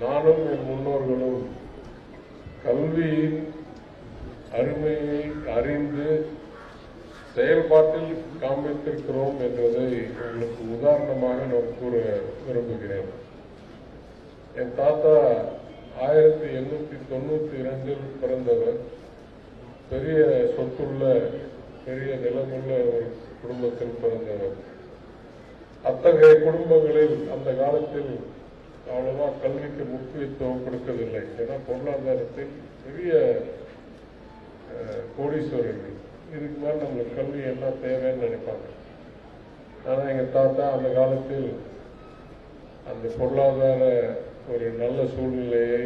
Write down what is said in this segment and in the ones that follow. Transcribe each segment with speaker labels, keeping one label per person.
Speaker 1: நானும் என் முன்னோர்களும் கல்வியின் அருமையை அறிந்து செயல்பாட்டில் காண்பித்திருக்கிறோம் என்பதை உங்களுக்கு உதாரணமாக நான் கூற விரும்புகிறேன். என் தாத்தா 1892 பிறந்தவர். பெரிய சொத்துள்ள பெரிய நிலமுள்ள ஒரு குடும்பத்தில் பிறந்தவர். அத்தகைய குடும்பங்களில் அந்த காலத்தில் அவ்வளவா கல்விக்கு முக்கியத்துவம் கொடுக்கவில்லை. ஏன்னா பொருளாதாரத்தில் பெரிய கோடீஸ்வரர்கள், இதுக்கு மேல நம்மளுக்கு கல்வி என்ன தேவைன்னு நினைப்பாங்க. ஆனா எங்க தாத்தா அந்த காலத்தில் அந்த பொருளாதார ஒரு நல்ல சூழ்நிலையை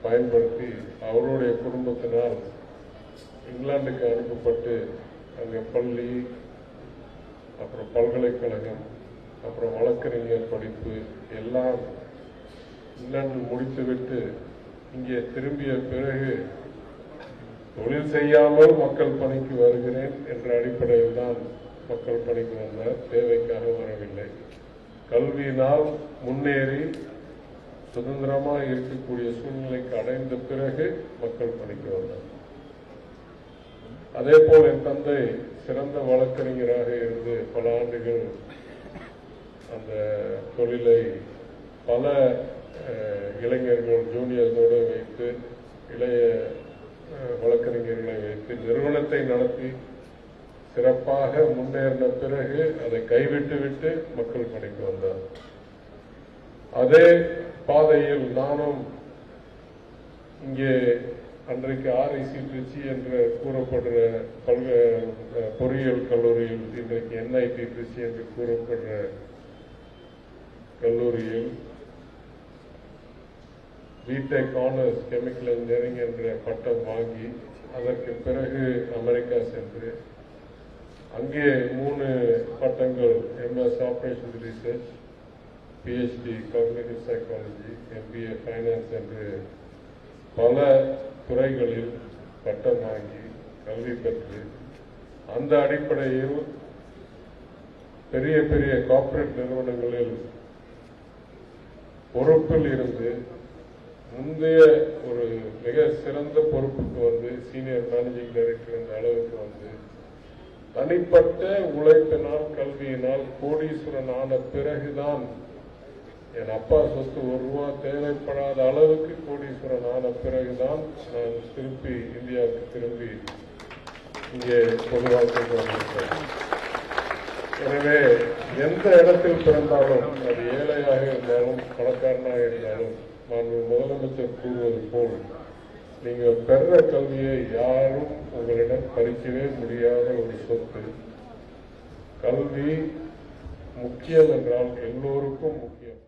Speaker 1: பயன்படுத்தி அவருடைய குடும்பத்தினால் இங்கிலாந்துக்கு அனுப்பப்பட்டு அங்கே பள்ளி, அப்புறம் பல்கலைக்கழகம், அப்புறம் வழக்கறிஞர் படிப்பு எல்லாம் இங்கிலாந்து முடித்துவிட்டு இங்கே திரும்பிய பிறகு தொழில் செய்யாமல் மக்கள் பணிக்கு வருகிறேன் என்ற அடிப்படையில் தான் மக்கள் பணிக்கு வந்தார். தேவைக்காக வரவில்லை. கல்வியினால் முன்னேறி சுதந்திரமாக இருக்கக்கூடிய சூழ்நிலைக்கு அடைந்த பிறகு மக்கள் பணிக்கு வந்தார். அதே போல் என் தந்தை சிறந்த வழக்கறிஞராக இருந்து பல ஆண்டுகள் அந்த தொழிலை பல இளைஞர்கள் ஜூனியர்ஸோடு வைத்து இளைய வழக்கறிஞர்களை வைத்து நிறுவனத்தை நடத்தி சிறப்பாக முன்னேறின பிறகு அதை கைவிட்டு விட்டு மக்கள் பணிக்கு வந்தார். அதே பாதையில் நானும் இங்கே அன்றைக்கு RIC திருச்சி என்று கூறப்படுற பொறியியல் கல்லூரியில், இன்றைக்கு NIT திருச்சி என்று கூறப்படுற கல்லூரியில் பிடெக் ஆனர்ஸ் கெமிக்கல் இன்ஜினியரிங் என்ற பட்டம் வாங்கி அதற்கு பிறகு அமெரிக்கா சென்று அங்கே 3 பட்டங்கள் MS operation research, PhD cognitive psychology, MBA finance என்று பல துறைகளில் பட்டம் வாங்கி கல்வி பெற்று அந்த அடிப்படையில் பெரிய பெரிய கார்ப்பரேட் நிறுவனங்களில் பொறுப்பில் இருந்து முந்தைய ஒரு மிக சிறந்த பொறுப்புக்கு வந்து சீனியர் மேனேஜிங் டைரக்டர் என்ற அளவுக்கு வந்து தனிப்பட்ட உழைப்பினால் கல்வியினால் கோடீஸ்வரன் ஆன பிறகுதான் என் அப்பா சொத்து ₹1 தேவைப்படாத அளவுக்கு கோடீஸ்வரன் ஆன பிறகுதான் நான் திருப்பி இந்தியாவுக்கு திரும்பி இங்கே பொதுவாக வந்திருக்கிறேன். எனவே எந்த இடத்தில் பிறந்தாலும் அது ஏழையாக இருந்தாலும் பணக்காரனாக இருந்தாலும் நான் முதலமைச்சர் கூறுவது போல் நீங்கள் பெற கல்வியை யாரும் உங்களிடம் பறிக்கவே முடியாத ஒரு சொத்து. கல்வி முக்கியம் என்றால் எல்லோருக்கும் முக்கியம்.